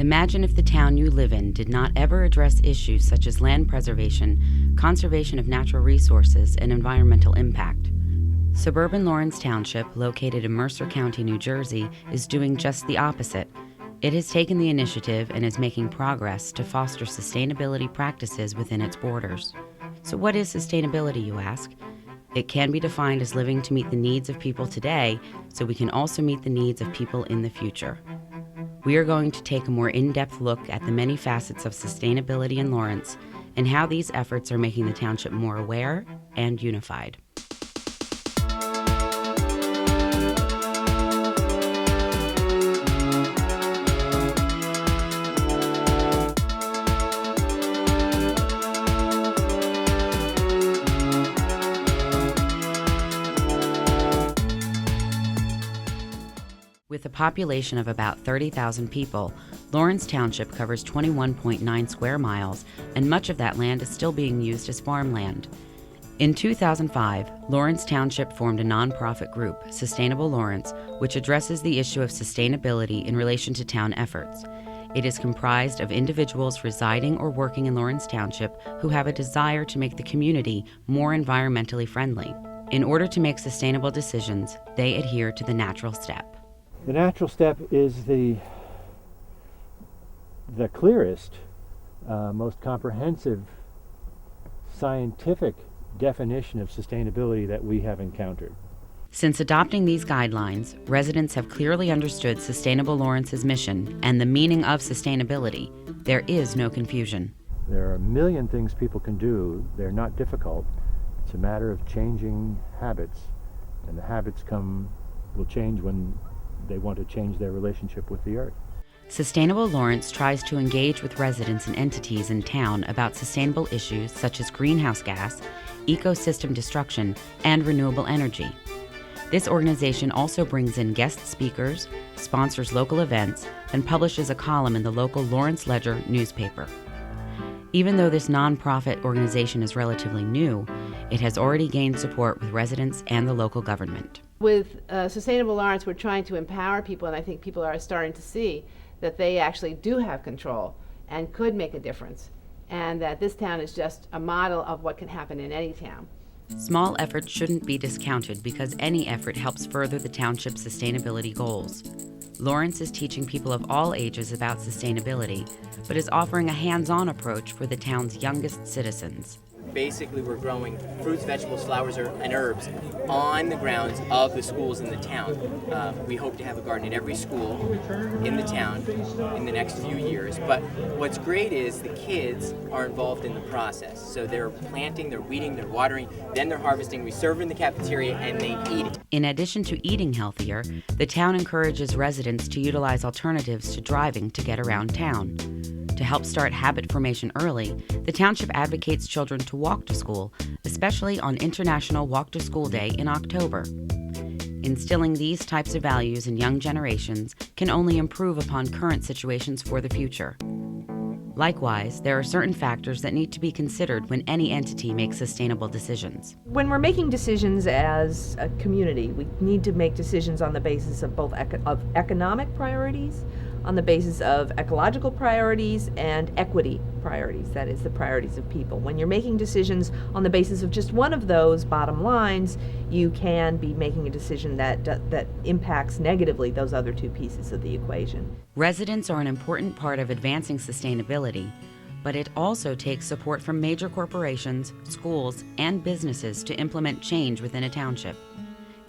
Imagine if the town you live in did not ever address issues such as land preservation, conservation of natural resources, and environmental impact. Suburban Lawrence Township, located in Mercer County, New Jersey, is doing just the opposite. It has taken the initiative and is making progress to foster sustainability practices within its borders. So what is sustainability, you ask? It can be defined as living to meet the needs of people today, so we can also meet the needs of people in the future. We are going to take a more in-depth look at the many facets of sustainability in Lawrence and how these efforts are making the township more aware and unified. With a population of about 30,000 people, Lawrence Township covers 21.9 square miles, and much of that land is still being used as farmland. In 2005, Lawrence Township formed a nonprofit group, Sustainable Lawrence, which addresses the issue of sustainability in relation to town efforts. It is comprised of individuals residing or working in Lawrence Township who have a desire to make the community more environmentally friendly. In order to make sustainable decisions, they adhere to the natural step. The natural step is the clearest, most comprehensive scientific definition of sustainability that we have encountered. Since adopting these guidelines, residents have clearly understood Sustainable Lawrence's mission and the meaning of sustainability. There is no confusion. There are a million things people can do. They're not difficult. It's a matter of changing habits, and the habits will change when they want to change their relationship with the earth. Sustainable Lawrence tries to engage with residents and entities in town about sustainable issues such as greenhouse gas, ecosystem destruction, and renewable energy. This organization also brings in guest speakers, sponsors local events, and publishes a column in the local Lawrence Ledger newspaper. Even though this nonprofit organization is relatively new, it has already gained support with residents and the local government. With Sustainable Lawrence, we're trying to empower people, and I think people are starting to see that they actually do have control and could make a difference, and that this town is just a model of what can happen in any town. Small efforts shouldn't be discounted because any effort helps further the township's sustainability goals. Lawrence is teaching people of all ages about sustainability, but is offering a hands-on approach for the town's youngest citizens. Basically, we're growing fruits, vegetables, flowers, and herbs on the grounds of the schools in the town. We hope to have a garden in every school in the town in the next few years. But what's great is the kids are involved in the process. So they're planting, they're weeding, they're watering, then they're harvesting. We serve in the cafeteria and they eat it. In addition to eating healthier, the town encourages residents to utilize alternatives to driving to get around town. To help start habit formation early, the township advocates children to walk to school, especially on International Walk to School Day in October. Instilling these types of values in young generations can only improve upon current situations for the future. Likewise, there are certain factors that need to be considered when any entity makes sustainable decisions. When we're making decisions as a community, we need to make decisions on the basis of both economic priorities, on the basis of ecological priorities, and equity priorities, that is, the priorities of people. When you're making decisions on the basis of just one of those bottom lines, you can be making a decision that impacts negatively those other two pieces of the equation. Residents are an important part of advancing sustainability, but it also takes support from major corporations, schools, and businesses to implement change within a township.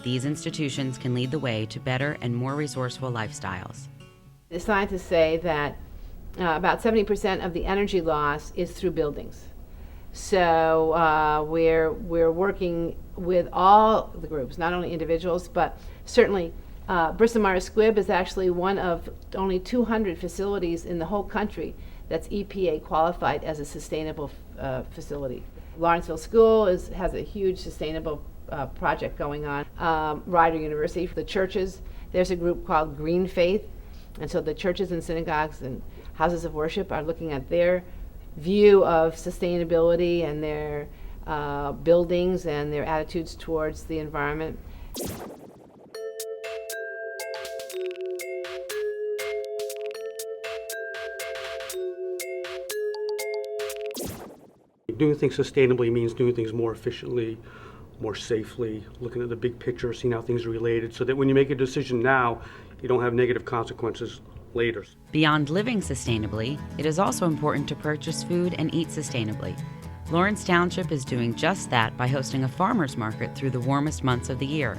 These institutions can lead the way to better and more resourceful lifestyles. The scientists say that about 70% of the energy loss is through buildings. So we're working with all the groups, not only individuals, but certainly Bristol Myers Squibb is actually one of only 200 facilities in the whole country that's EPA qualified as a sustainable facility. Lawrenceville School has a huge sustainable project going on. Rider University, for the churches, there's a group called Green Faith. And so the churches and synagogues and houses of worship are looking at their view of sustainability and their buildings and their attitudes towards the environment. Doing things sustainably means doing things more efficiently, more safely, looking at the big picture, seeing how things are related, so that when you make a decision now, you don't have negative consequences later. Beyond living sustainably, it is also important to purchase food and eat sustainably. Lawrence Township is doing just that by hosting a farmers market through the warmest months of the year.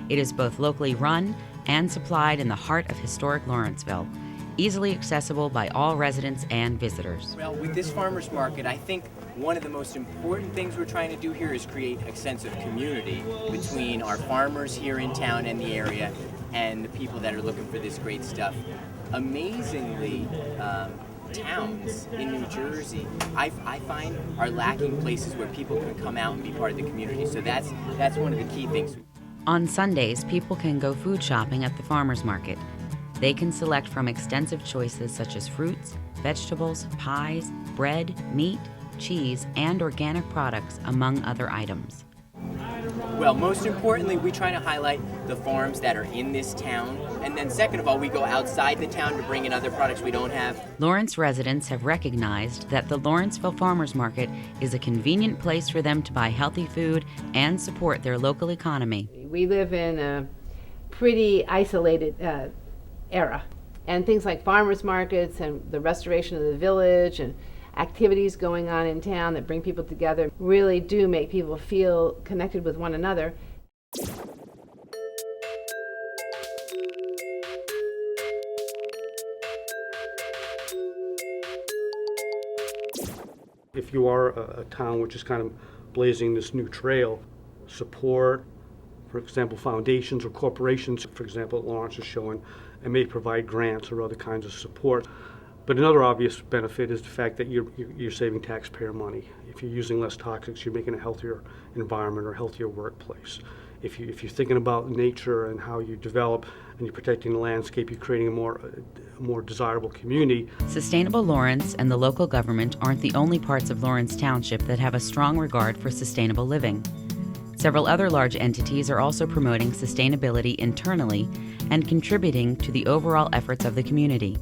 It is both locally run and supplied in the heart of historic Lawrenceville, easily accessible by all residents and visitors. Well, with this farmers market, I think one of the most important things we're trying to do here is create a sense of community between our farmers here in town and the area and the people that are looking for this great stuff. Amazingly, towns in New Jersey, I find, are lacking places where people can come out and be part of the community. So that's one of the key things. On Sundays, people can go food shopping at the farmers market. They can select from extensive choices such as fruits, vegetables, pies, bread, meat, cheese, and organic products, among other items. Well, most importantly, we try to highlight the farms that are in this town. And then second of all, we go outside the town to bring in other products we don't have. Lawrence residents have recognized that the Lawrenceville Farmers Market is a convenient place for them to buy healthy food and support their local economy. We live in a pretty isolated era, and things like farmers markets and the restoration of the village and activities going on in town that bring people together really do make people feel connected with one another. If you are a town which is kind of blazing this new trail, support, for example, foundations or corporations, for example, Lawrence is showing, and may provide grants or other kinds of support. But another obvious benefit is the fact that you're saving taxpayer money. If you're using less toxics, you're making a healthier environment or healthier workplace. If you're thinking about nature and how you develop and you're protecting the landscape, you're creating a more desirable community. Sustainable Lawrence and the local government aren't the only parts of Lawrence Township that have a strong regard for sustainable living. Several other large entities are also promoting sustainability internally and contributing to the overall efforts of the community.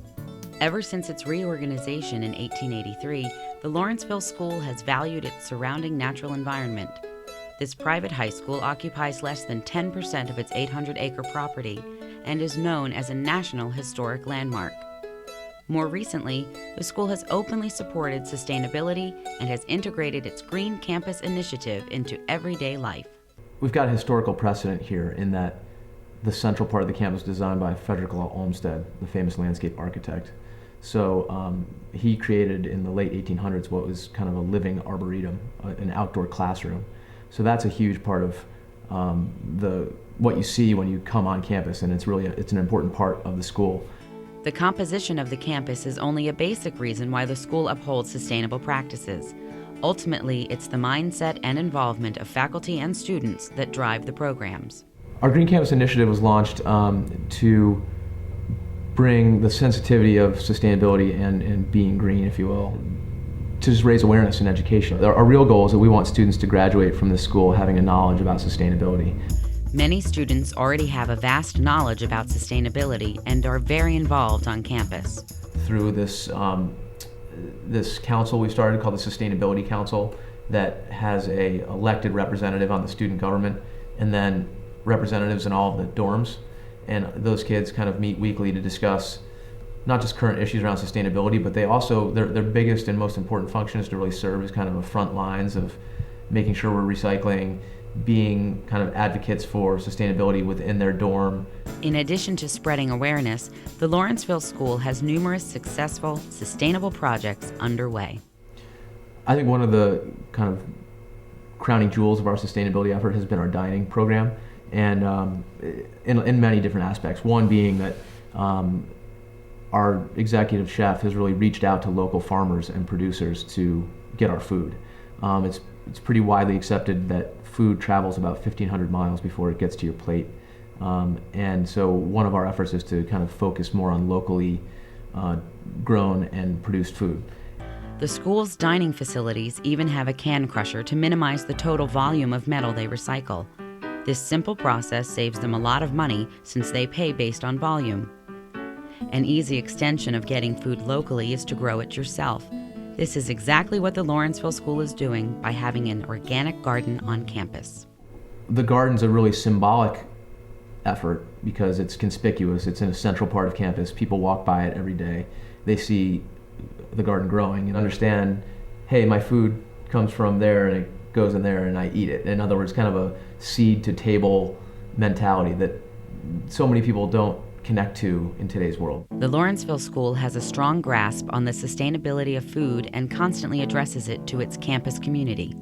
Ever since its reorganization in 1883, the Lawrenceville School has valued its surrounding natural environment. This private high school occupies less than 10% of its 800-acre property and is known as a National Historic Landmark. More recently, the school has openly supported sustainability and has integrated its Green Campus initiative into everyday life. We've got a historical precedent here in that the central part of the campus was designed by Frederick Law Olmsted, the famous landscape architect. So he created in the late 1800s what was kind of a living arboretum, an outdoor classroom. So that's a huge part of what you see when you come on campus, and it's an important part of the school. The composition of the campus is only a basic reason why the school upholds sustainable practices. Ultimately, it's the mindset and involvement of faculty and students that drive the programs. Our Green Campus initiative was launched to bring the sensitivity of sustainability and being green, if you will, to just raise awareness and education. Our real goal is that we want students to graduate from this school having a knowledge about sustainability. Many students already have a vast knowledge about sustainability and are very involved on campus. Through this council we started called the Sustainability Council that has a elected representative on the student government and then representatives in all of the dorms. And those kids kind of meet weekly to discuss not just current issues around sustainability, but they also, their biggest and most important function is to really serve as kind of a front lines of making sure we're recycling, being kind of advocates for sustainability within their dorm. In addition to spreading awareness, the Lawrenceville School has numerous successful, sustainable projects underway. I think one of the kind of crowning jewels of our sustainability effort has been our dining program, and in many different aspects. One being that our executive chef has really reached out to local farmers and producers to get our food. It's pretty widely accepted that food travels about 1,500 miles before it gets to your plate. And so one of our efforts is to kind of focus more on locally grown and produced food. The school's dining facilities even have a can crusher to minimize the total volume of metal they recycle. This simple process saves them a lot of money since they pay based on volume. An easy extension of getting food locally is to grow it yourself. This is exactly what the Lawrenceville School is doing by having an organic garden on campus. The garden's a really symbolic effort because it's conspicuous. It's in a central part of campus. People walk by it every day. They see the garden growing and understand, hey, my food comes from there and it goes in there and I eat it. In other words, kind of a seed to table mentality that so many people don't connect to in today's world. The Lawrenceville School has a strong grasp on the sustainability of food and constantly addresses it to its campus community.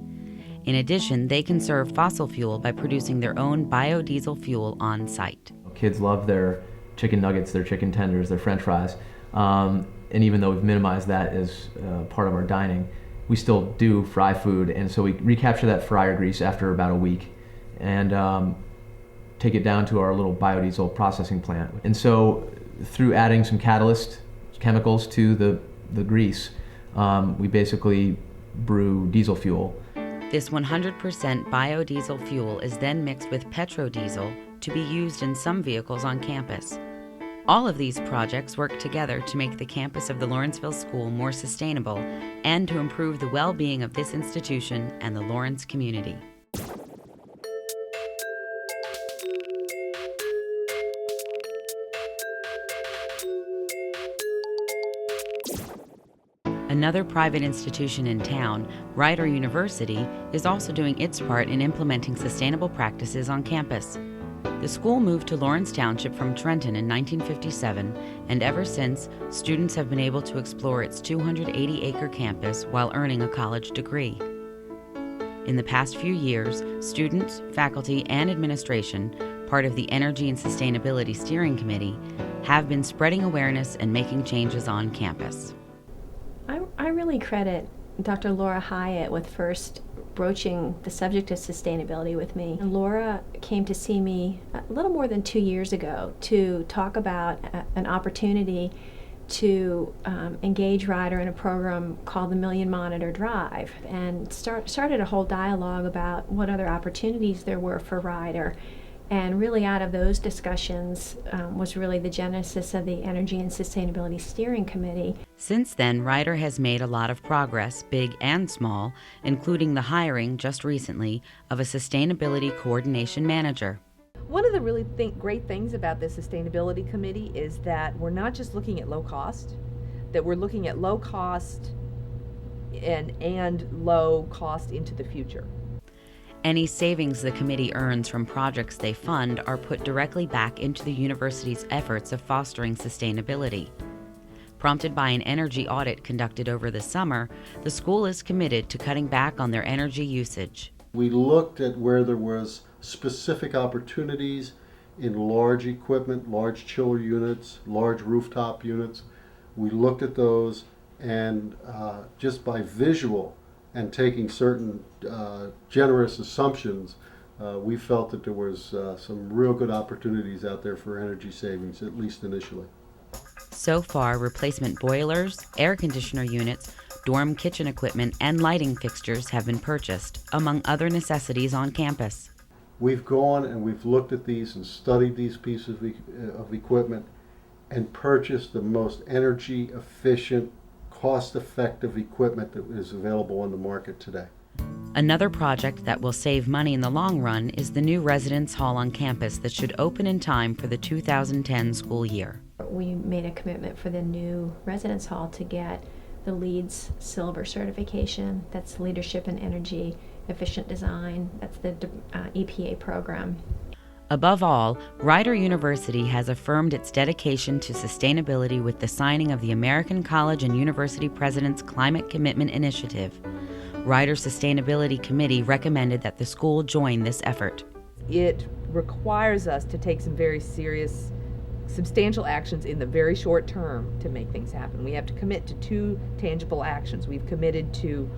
In addition, they conserve fossil fuel by producing their own biodiesel fuel on site. Kids love their chicken nuggets, their chicken tenders, their french fries. And even though we've minimized that as part of our dining, we still do fry food. And so we recapture that fryer grease after about a week and take it down to our little biodiesel processing plant. And so through adding some catalyst chemicals to the grease, we basically brew diesel fuel. This 100% biodiesel fuel is then mixed with petrodiesel to be used in some vehicles on campus. All of these projects work together to make the campus of the Lawrenceville School more sustainable and to improve the well-being of this institution and the Lawrence community. Another private institution in town, Rider University, is also doing its part in implementing sustainable practices on campus. The school moved to Lawrence Township from Trenton in 1957, and ever since, students have been able to explore its 280-acre campus while earning a college degree. In the past few years, students, faculty, and administration, part of the Energy and Sustainability Steering Committee, have been spreading awareness and making changes on campus. I really credit Dr. Laura Hyatt with first broaching the subject of sustainability with me. And Laura came to see me a little more than 2 years ago to talk about an opportunity to engage Rider in a program called the Million Monitor Drive, and started a whole dialogue about what other opportunities there were for Rider. And really out of those discussions was really the genesis of the Energy and Sustainability Steering Committee. Since then, Rider has made a lot of progress, big and small, including the hiring just recently of a Sustainability Coordination Manager. One of the really great things about the Sustainability Committee is that we're not just looking at low cost, that we're looking at low cost and low cost into the future. Any savings the committee earns from projects they fund are put directly back into the university's efforts of fostering sustainability. Prompted by an energy audit conducted over the summer, the school is committed to cutting back on their energy usage. We looked at where there was specific opportunities in large equipment, large chiller units, large rooftop units. We looked at those, and just by visual and taking certain generous assumptions, we felt that there was some real good opportunities out there for energy savings, at least initially. So far, replacement boilers, air conditioner units, dorm kitchen equipment, and lighting fixtures have been purchased, among other necessities on campus. We've gone and we've looked at these and studied these pieces of equipment and purchased the most energy efficient, cost-effective equipment that is available on the market today. Another project that will save money in the long run is the new residence hall on campus that should open in time for the 2010 school year. We made a commitment for the new residence hall to get the LEEDS Silver certification. That's Leadership in Energy Efficient Design. That's the EPA program. Above all, Rider University has affirmed its dedication to sustainability with the signing of the American College and University President's Climate Commitment Initiative. Rider Sustainability Committee recommended that the school join this effort. It requires us to take some very serious, substantial actions in the very short term to make things happen. We have to commit to 2 tangible actions. We've committed to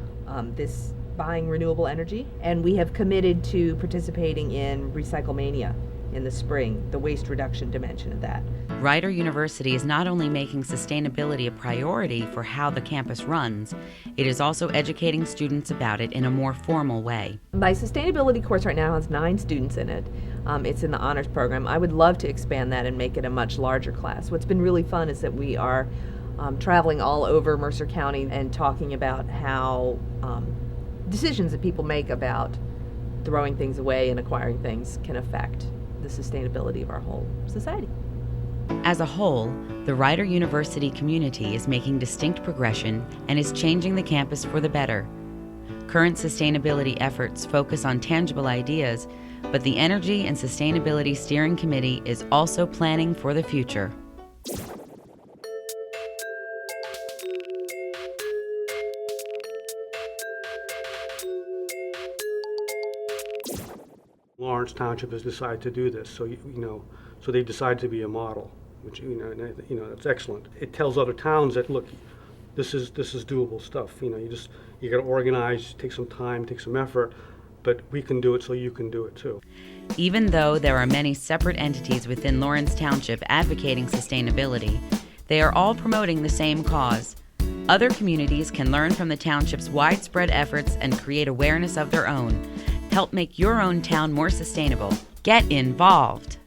this buying renewable energy, and we have committed to participating in Recyclemania in the spring, the waste reduction dimension of that. Rider University is not only making sustainability a priority for how the campus runs, it is also educating students about it in a more formal way. My sustainability course right now has 9 students in it. It's in the honors program. I would love to expand that and make it a much larger class. What's been really fun is that we are traveling all over Mercer County and talking about how decisions that people make about throwing things away and acquiring things can affect the sustainability of our whole society. As a whole, the Rider University community is making distinct progression and is changing the campus for the better. Current sustainability efforts focus on tangible ideas, but the Energy and Sustainability Steering Committee is also planning for the future. Lawrence Township has decided to do this, so so they decided to be a model, which that's excellent. It tells other towns that look, this is doable stuff. You got to organize, take some time, take some effort, but we can do it, so you can do it too. Even though there are many separate entities within Lawrence Township advocating sustainability, they are all promoting the same cause. Other communities can learn from the township's widespread efforts and create awareness of their own. Help make your own town more sustainable. Get involved.